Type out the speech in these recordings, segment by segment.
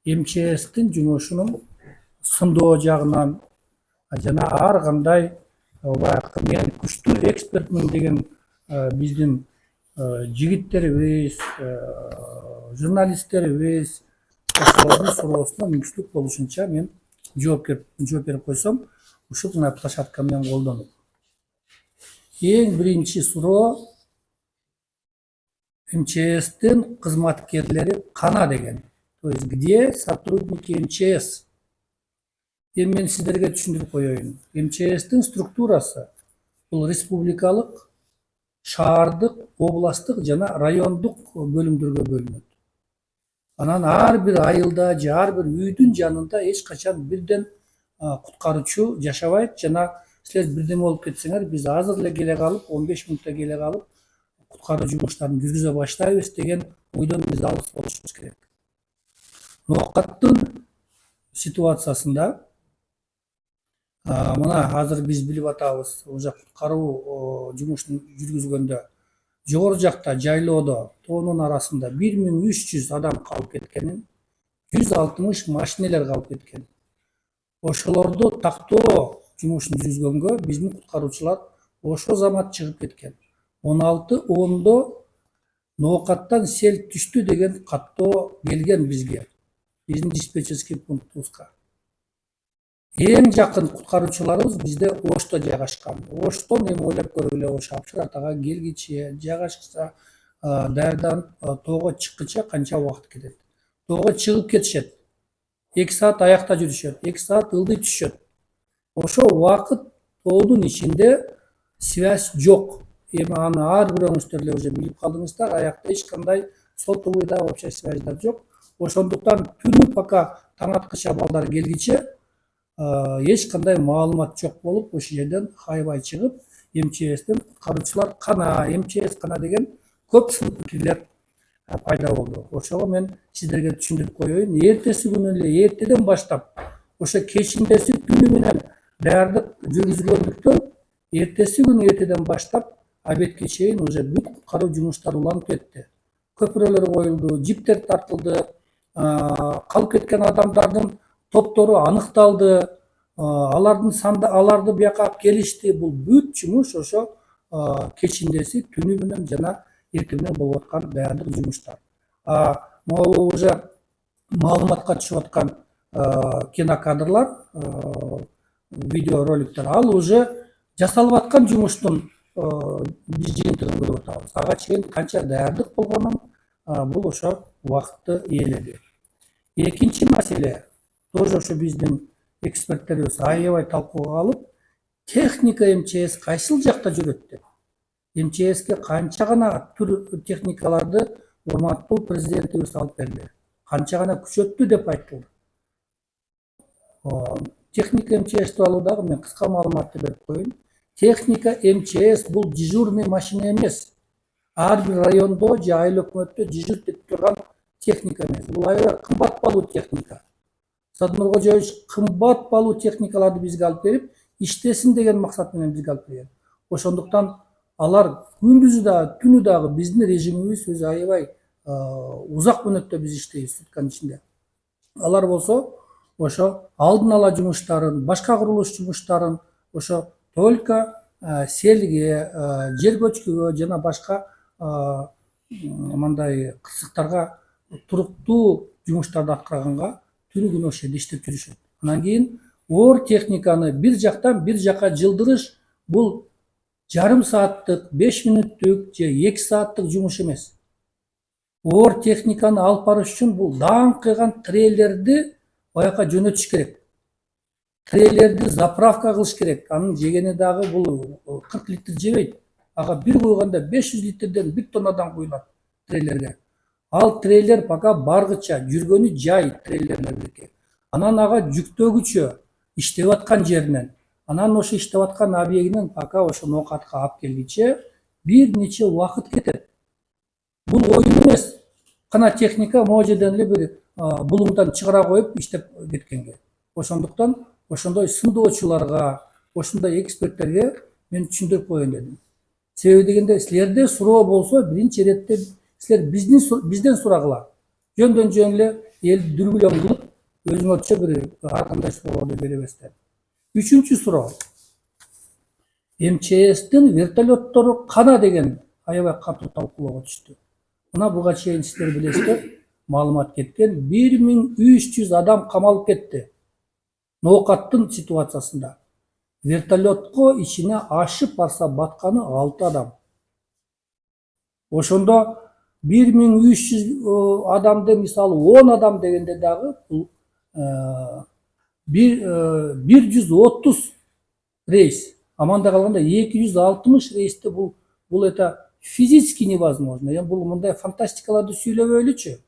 МЧСтин жумушунун сындоо жагынан жана ар кандай баягы мен күчтүү экспертмин деген биздин жигиттерибиз, журналисттерибиз ошолордун суроосуна мүмкүнчүлүк болушунча мен жооп берип койсом, ушул мына площадка менен колдонуп. Эң биринчи суроо МЧСтин кызматкерлери кана деген. То есть где сотрудники МЧС? Эми мен сиздерге түшүндүрүп коеюн. МЧСтин структурасы бул республикалык, шаардык, областтык жана райондук бөлүмдөргө бөлүнөт. Анан ар бир айылда же ар бир үйдүн жанында эч качан бирден куткаруучу жашабайт жана силер бирдеме болуп кетсеңер, биз азыр эле келе калып, 15 мүнөттө келе калып, куткаруу жумуштарын жүргүзө баштайбыз деген ойдон биз алыс болушубуз керек. Ноокаттын ситуациясында мына азыр биз билип атабыз, уже куткаруу жумушун жүргүзгөндө жогору жакта жайлоодо тоонун арасында 1300 адам калып кеткенин, 160 машинелер калып кеткен. Ошолорду тактоо жумушун жүргүзгөнгө биздин куткаруучулар ошо замат чыгып кеткен. 16:10 ноокаттан сел түштү деген каттоо келген бизге, биздин диспетчерский пунктубузга. Эң жакын куткаруучуларыбыз бизде Ошто жайгашкан. Оштон эми ойлоп көргүлө, ошо Апшыр атага келгиче, жайгашса, даярданып тоого чыккыча канча убакыт кетет. Тоого чыгып кетишет. 2 саат аякта жүрүшөт, 2 саат ылдый түшөт. Ошо убакыт тоонун ичинде связь жок. Эми аны ар бирөөңүздөр эле уже билип калдыңыздар, аякта эч кандай сотовый да вообще связьдар жок. Ошондуктан түнү пока таң аткыча балдар келгиче эч кандай маалымат жок болуп, ошол жерден хайбай чыгып, МЧСтин куткаруучулар кана, МЧС кана деген көп пикирлер пайда болду. Ошого мен сиздерге түшүндүрүп коеюн. Эртеси күнү эле, эртеден баштап, ошо кечиндеси түнү менен даярдык жүргүзүлгөндүктөн, эртеси күнү эртеден баштап обедке чейин уже бүт куткаруу жумуштары уланып кетти. Көпүрөлөр коюлду, жиптер тартылды, калып кеткен адамдардын топтору аныкталды, аларды бияка алып келишти. Бул бүт жумуш ошо кечиндеси түнү менен жана эртең менен болуп аткан даярдык жумуштар. Могу уже маалыматка түшүп аткан кинокадрлар, видеороликтер, ал уже жасалып аткан жумуштун биз жыйынтыгын көрүп атабыз. Ага чейин канча даярдык болгонун бул ошо убакытты ээледи. Экинчи маселе, тоже ошо биздин эксперттерибиз аябай талкууга алып, техника МЧС кайсыл жакта жүрөт деп. МЧСке канча гана түр техникаларды урматтуу президентибиз алып берди. Канча гана күчөттү деп айтылды. Техника МЧС тууралуу дагы мен кыска маалыматты берип коеюн. Техника МЧС бул дежурный машина эмес. Ар бир райондо же айыл өкмөттө дежурить этип турган техника эмес. Бул аябай кымбат баалуу техника. Садыр Кожоевич кымбат баалуу техникаларды бизге алып берип, иштесин деген максат менен бизге алып берген. Ошондуктан алар күндүзү дагы, түнү дагы биздин режимибиз өзү аябай узак мөөнөттө биз иштейбиз сутканын ичинде. Алар болсо ошо алдын ала жумуштарын, башка курулуш жумуштарын ошо только селге, жер көчкүгө жана башка мындай кырсыктарга туруктуу жумуштарды аткарганга түнү күнү ошол жерде иштеп жүрүшөт. Анан кийин оор техниканы бир жактан бир жака жылдырыш бул жарым сааттык, 5 мүнөттүк же 2 сааттык жумуш эмес. Оор техниканы алып барыш үчүн бул даңкыйган трейлерди аяка жөнөтүш керек. Трейлерди заправка кылыш керек. Анын жегени дагы бул 40 литр жебейт. Ага бир куйганда 500 литрден 1 тоннадан куюлат трейлерге. Ал трейлер пока баргыча жүргөнү жай трейлерлердики. Анан ага жүктөгүчө иштеп аткан жеринен, анан ошо иштеп аткан объегинен пока ошо ноокатка алып келгиче бир нече убакыт кетет. Бул оюн эмес. Кана техника могу жерден эле бир булуңдан чыгара коюп иштеп кеткенге. Ошондуктан ошондой сындоочуларга, ошондой эксперттерге мен түшүндүрүп коеюн дедим. Себеби дегенде силерде суроо болсо биринчи иретте силер бизден сурагыла. жөндөн жөн эле элди дүрбүлөң кылып өзүңөрчө бир ар беребездер. Үчүнчү суроо. МЧСтин вертолеттору кана деген аябай катуу талкуулоого түштү. Мына буга чейин сиздер билесиздер, маалымат кеткен 1300 адам камалып кетти. Ноокаттын ситуациясында. Вертолетко ичине ашып барса батканы 6 адам. Ошондо 1300 адамды мисалы 10 адам дегенде дагы бул 130 рейс. Аманда калганда 260 рейсти бул это физически невозможно. Бул мындай фантастикаларды сүйлөбөйлүчү.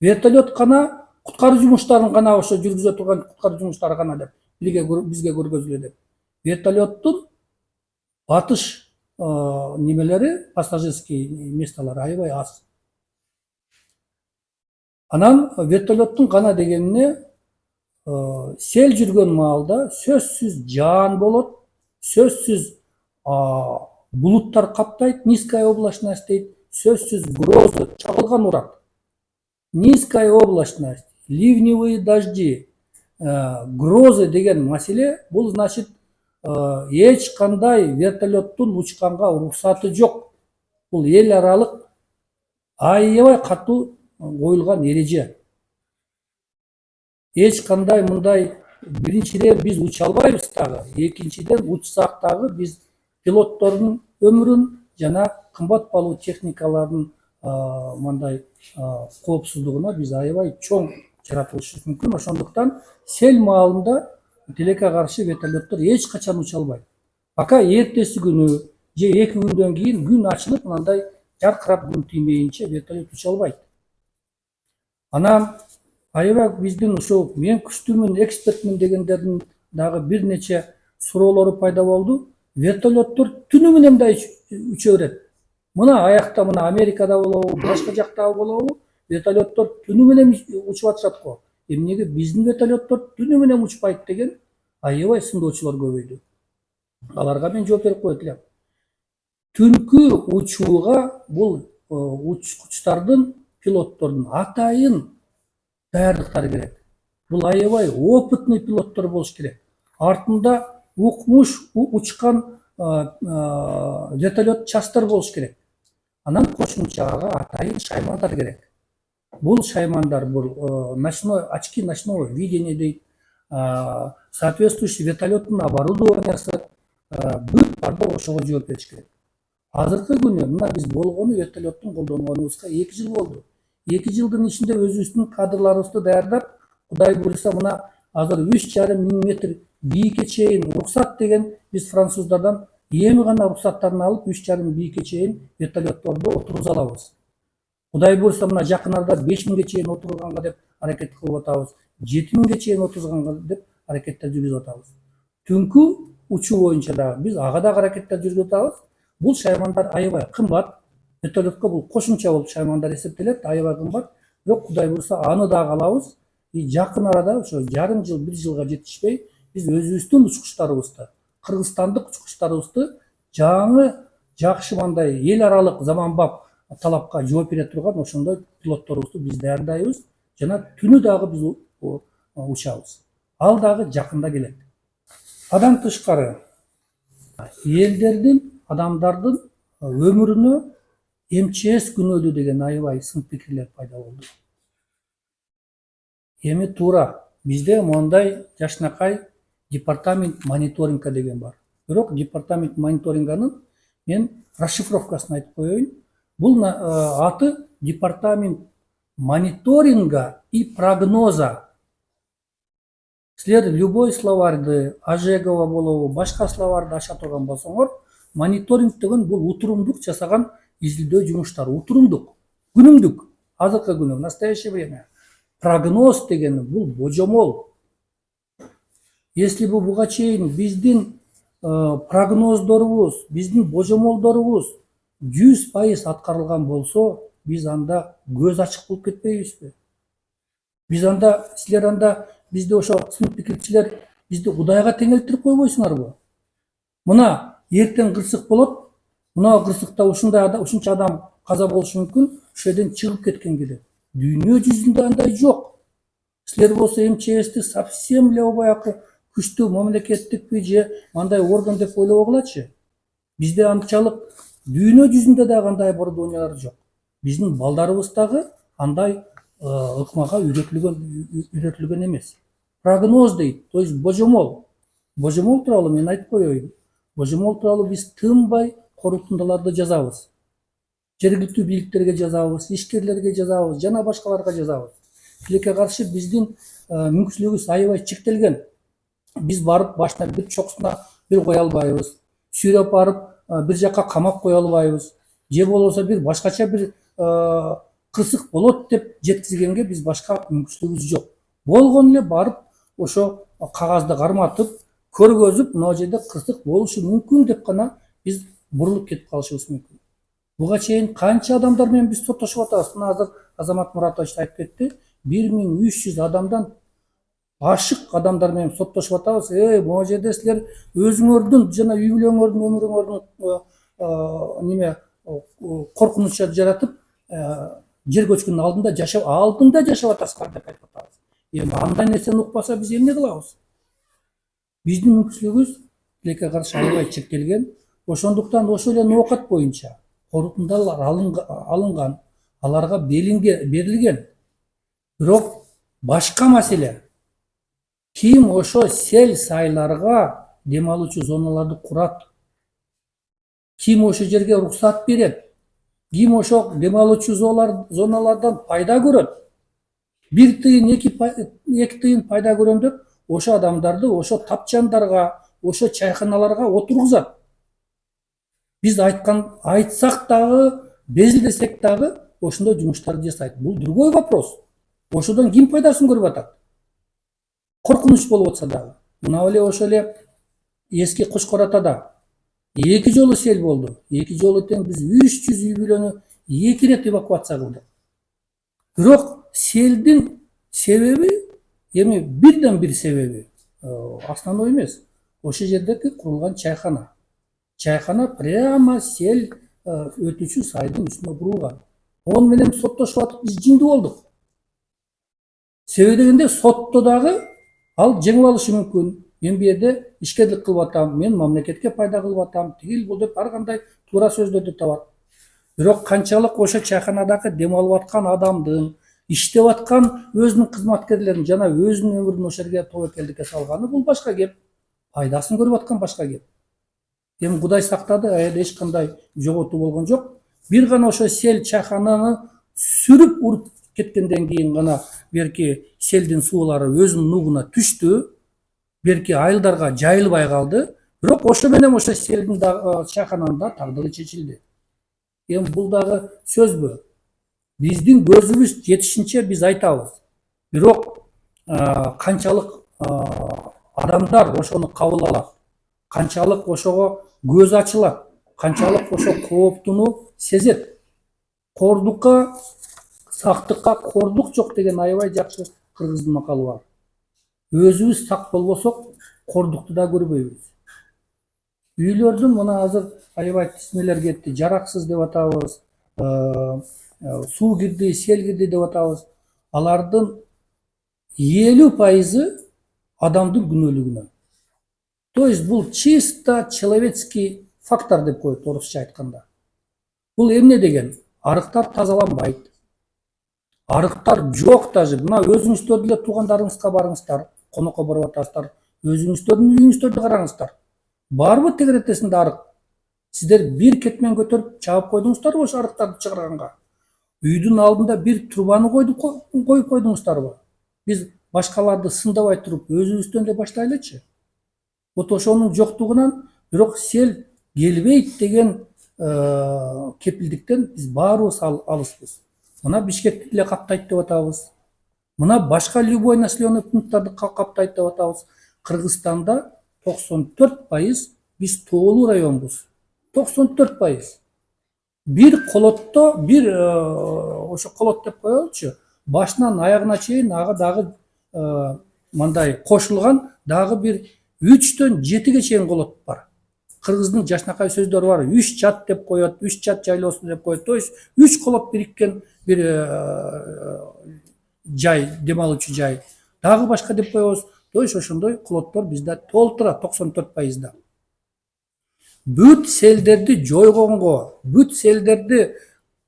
Вертолет гана куткаруу жумуштарын гана ошо жүргүзө турган куткаруу жумуштары гана деп бизге көргөзүлө деп. Вертолеттун атыш немелери, пассажирский местолары аябай аз. Анан вертолеттун гана дегенине сел жүргөн маалда сөзсүз жаан болот, сөзсүз булуттар каптайт, низкая облачность дейт, сөзсүз гроза чагылган урат. Низкая облачность, ливневые дожди, грозы деген маселе бул значит эч кандай вертолеттун учканга уруксаты жок. Бул эл аралык аябай катуу коюлган эреже. Эч кандай мындай биринчиден биз уча албайбыз дагы, экинчиден учсак дагы биз пилоттордун өмүрүн жана кымбат баалуу техникалардын мындай коопсуздугуна биз аябай чоң жаратылышыбыз мүмкүн. Ошондуктан сел маалында тилекке каршы вертолеттор эч качан уча албайт. Пока эртеси күнү же 2 күндөн кийин күн ачылып мындай жаркырап күн тиймейинче вертолет уча албайт. Анан аябай биздин ушул мен күчтүүмүн, экспертмин дегендердин дагы бир нече суроолору пайда болду. Вертолеттор түнү менен да уча берет. Мына аякта мына Америкада болобу, башка жакта болобу, вертолеттор түнү менен учуп атышат го. Эмнеге биздин вертолеттор түнү менен учпайт деген аябай сындоочулар көбөйдү. Аларга мен жооп берип коет элем. Түнкү учууга бул учкучтардын, пилоттордун атайын даярдыктары керек. Бул аябай опытный пилоттор болуш керек. Артында укмуш учкан вертолет частар болуш керек. Анан кошумчага атайын шаймандар керек. Бул шаймандар бул очки ночного видения дейт, соответствующий вертолеттун оборудованиясы бүт бардыгы ошого жооп бериш керек. Азыркы күнү мына биз болгону вертолеттун колдонгонубузга 2 жыл болду. 2 жылдын ичинде өзүбүздүн кадрларыбызды даярдап, Кудай буйруса мына азыр 3,5 миң метр бийикке чейин уруксат деген биз француздардан эми гана уруксаттарын алып 3,5 бийикке чейин вертолетторду отургуза алабыз. Кудай буйруса мына жакын арада 5 миңге чейин отурганга деп аракет кылып атабыз. 7 миңге чейин отурганга деп аракеттер жүргүзүп атабыз. Түнкү учуу боюнча да биз ага да аракеттер жүргүзүп атабыз. Бул шаймандар аябай кымбат. Вертолетко бул кошумча болуп шаймандар эсептелет, аябай кымбат. Бирок Кудай буйруса аны да алабыз. Жакын арада ошо жарым жыл, 1 жылга жетишпей биз өзүбүздүн учкучтарыбызды, кыргызстандык учкучтарыбызды жаңы жакшы мындай эл аралык заманбап талапка жооп бере турган ошондой пилотторубузду биз даярдайбыз жана түнү дагы биз учабыз. Ал дагы жакында келет. Адан тышкары элдердин, адамдардын өмүрүнө МЧС күнөөлүү деген аябай сын пикирлер пайда болду. Эми туура бизде мондай жакшынакай департамент мониторинга деген бар. Бирок департамент мониторинганын мен расшифровкасын айтып коеюн. Бул аты департамент мониторинга и прогноза. Силер любой словарды, Ажегова болобу, башка словарды аша турган болсоңор, мониторинг деген бул утурумдук жасаган изилдөө жумуштары. Утурумдук, күнүмдүк, азыркы күнү, в настоящее время. Прогноз деген бул божомол. Если буга чейин биздин прогноздорубуз, биздин божомолдорубуз 100% аткарылган болсо, биз анда көз ачык болуп кетпейбизби? Биз анда, силер анда бизди ошо сын пикирчилер бизди Кудайга теңелтирип койбойсуңарбы? Мына эртең кырсык болот, мына кырсыкта ушунча адам каза болушу мүмкүн, ошол жерден чыгып кеткен келет. Дүйнө жүзүндө андай жок. Силер болсо МЧСти совсем эле баягы күчтүү мамлекеттикпи же андай орган деп ойлобогулачы. Бизде анчалык дүйнө жүзүндө дагы андай оборудованиялар жок. Биздин балдарыбыз дагы андай ыкмага үйрөтүлгөн эмес. Прогноз дейт, то есть божомол. Божомол тууралуу мен айтып коеюн. Божомол тууралуу биз тынбай корутундаларды жазабыз. Жергиликтүү бийликтерге жазабыз, ишкерлерге жазабыз, жана башкаларга жазабыз. Тилекке каршы биздин мүмкүнчүлүгүбүз аябай чектелген. Биз барып башына бир чокусуна бир кое албайбыз. Сүйрөп барып бир жакка камап кое албайбыз. Же болбосо бир башкача бир кырсык болот деп жеткизгенге биз башка мүмкүнчүлүгүбүз жок. Болгон эле барып ошо кагазды карматып, көргөзүп, мына жерде кырсык болушу мүмкүн деп гана биз бурулуп кетип калышыбыз мүмкүн. Буга чейин канча адамдар менен биз соттошуп атабыз. Мына азыр Азамат Муратович айтып кетти. 1300 адамдан ашык адамдар менен соттошуп атабыз. Могу жерде силер өзүңөрдүн жана үй бүлөңөрдүн өмүрүңөрдүн неме коркунуч жаратып, жер көчкүнүн алдында жашап атасыздар деп айтып атабыз. Эми андай нерсени укпаса биз эмне кылабыз? Биздин мүмкүнчүлүгүбүз тилекке каршы аябай чектелген. Ошондуктан ошо эле ноокат боюнча корутундалар алынган, аларга берилген. Бирок башка маселе. Ким ошо сел сайларга дем алуучу зоналарды курат? Ким ошо жерге уруксат берет? Ким ошо дем алуучу зоналардан пайда көрөт? 1 тыйын, 2 тыйын пайда көрөм деп ошо адамдарды ошо тапчандарга, ошо чайканаларга отургузат. Биз айтсак дагы, безилдесек дагы ошондой жумуштарды жасайт. Бул другой вопрос. Ошодон ким пайдасын көрүп атат? Коркунуч болуп атса дагы. Мына эле ошо эле эски Кушкор Атада 2 жолу сел болду. 2 жолу тең биз 300 үй бүлөнү 2 рет эвакуация кылдык. Бирок селдин себеби эми бирден бир себеби основной эмес. Ошол жердеги курулган чайкана. Чайкана прямо сел өтүүчү сайдын үстүнө курулган. Ону менен соттошуп атып биз жиңдүү болдук. Себеби дегенде сотто дагы ал жеңип алышы мүмкүн. Мен бу жерде ишкерлик кылып атам, мен мамлекетке пайда кылып атам, тигил бул деп ар кандай туура сөздөрдү табат. Бирок канчалык ошо чайканадагы дем алып аткан адамдын, иштеп аткан өзүнүн кызматкерлерин жана өзүнүн өмүрүн ошол жерге тобокелдикке салганы бул башка кеп. Пайдасын көрүп аткан башка кеп. Эми Кудай сактады, аялда эч кандай жоготуу болгон жок. Бир гана ошо сел чайкананы сүрүп уруп кеткенден кийин гана берки селдин суулары өзүнүн нугуна түштү. Берки айылдарга жайылбай калды. Бирок ошо менен ошо селдин чайкананын да тагдыры чечилди. Эми бул дагы сөзбү? Биздин көзүбүз жетишинче биз айтабыз. Бирок канчалык адамдар ошону кабыл алат, канчалык ошого көз ачылат, канчалык ошо кооптууну сезет. Кордукка, сактыкка кордук жок деген аябай жакшы кыргыздын макалы бар. Өзүбүз сак болбосок, кордукту да көрбөйбүз. Үйлөрдүн мына азыр аябай тизмелер кетти, жараксыз деп атабыз, суу кирди, сел кирди деп атабыз. Алардын 50% адамдын күнөөлүгүнөн. То есть бул чисто человеческий фактор деп коет орусча айтканда. Бул эмне деген? Арыктар тазаланбайт. Арыктар жок даже. Мына өзүңүздөр деле туугандарыңызга барыңыздар, конокко барып атасыздар, өзүңүздөрдүн үйүңүздөрдү караңыздар. Барбы тегеретесинде арык? Сиздер бир кетмен көтөрүп чаап койдуңуздарбы ошо арыктарды чыгарганга? Үйдүн алдында бир трубаны коюп койдуңуздарбы? Биз башкаларды сындабай туруп өзүбүздөн эле баштайлычы. Вот ошонун жоктугунан бирок сел келбейт деген кепилдиктен биз баарыбыз алыспыз. Мына Бишкекти деле каптайт деп атабыз. Мына башка любой населенный пункттарды каптайт деп атабыз. Кыргызстанда 94% биз тоолуу районбуз. 94%. Бир колотто, бир ошо колот деп коелучу, башынан аягына чейин ага дагы мындай кошулган дагы бир 3-төн 7ге чейин колот бар. кыргыздын жашнакай сөздөрү бар. Үч чат деп коет, үч чат жайлоосу деп коет. То есть үч колот бириккен бир жай, дем алуучу жай. Дагы башка деп коебуз. То есть ошондой колоттор бизде толтура 94%. Бүт селдерди жойгонго, бүт селдерди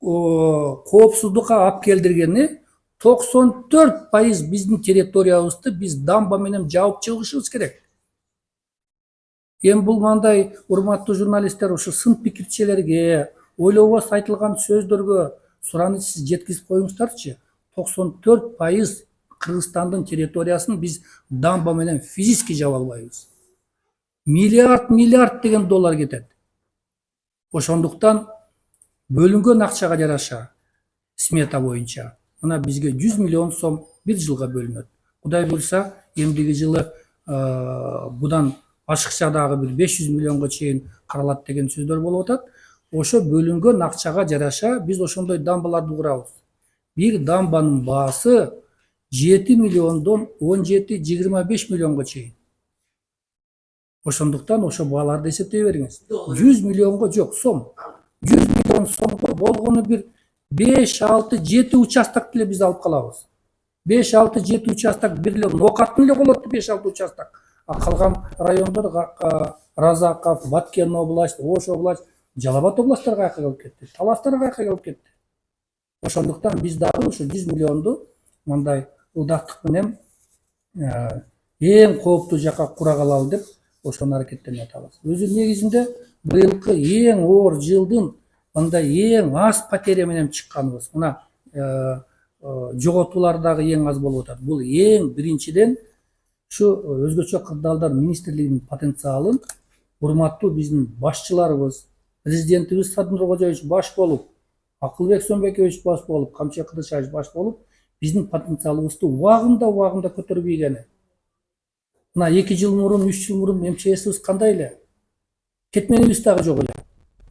коопсуздукка алып келдиргени 94% биздин территориябызды биз дамба менен жаап чыгышыбыз керек. Эми бул мындай урматтуу журналисттер, ушу сын пикирчилерге, ойлобос айтылган сөздөргө суранычсыз жеткизип коюңуздарчы. 94% Кыргызстандын территориясын биз дамба менен физически жаап албайбыз. Миллиард деген доллар кетет. Ошондуктан бөлүнгөн акчага жараша смета боюнча мына бизге 100 миллион сом бир жылга бөлүнөт. Кудай буйрса, эмдиги жылы будан ашыкча дагы бир 500 миллионго чейин каралат деген сөздөр болуп атат. Ошо бөлүнгөн акчага жараша биз ошондой дамбаларды курабыз. Бир дамбанын баасы 7 миллиондон 17-25 миллионго чейин. Ошондуктан ошо бааларды эсептей бериңиз. 100 миллионго жок сом. 100 миллион сомго болгону бир 5-6-7 участок деле биз алып калабыз. 5-6-7 участок бир эле Нокаттын эле болот 5-6 участок. А калган райондор Разаков, Баткен область, Ош область, Жалал-Абад областтары каяка келип кетти, Таластар каяка келип кетти. Ошондуктан биз дагы ушу 100 миллионду мындай ылдактык менен эң кооптуу жака кура калалы деп ошону аракеттенип атабыз. Өзү негизинде быйылкы эң оор жылдын мындай эң аз потеря менен чыкканыбыз. Мына жоготуулар дагы эң аз болуп атат. Бул эң биринчиден ушу өзгөчө кырдаалдар министрлигинин потенциалын урматтуу биздин башчыларыбыз, президентибиз Садыр Кожоевич баш болуп, Акылбек Сомбекович баш болуп, Камчы Кыдыршевич баш болуп, биздин потенциалыбызды убагында көтөрүп ийгени. Мына 2 жыл мурун, 3 жыл мурун МЧСибиз кандай эле? Кетменибиз дагы жок эле.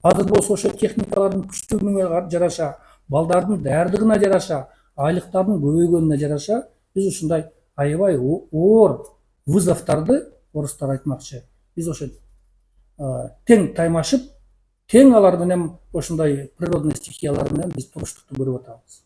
Азыр болсо ошо техникалардын күчтүүлүгүнө жараша, балдардын даярдыгына жараша, айлыктардын көбөйгөнүнө жараша биз ушундай аябай оор вызовдорду, орустар айтмакчы, биз ошо тең таймашып, тең алар менен ошондой природный стихиялар менен биз туруштукту көрүп атабыз.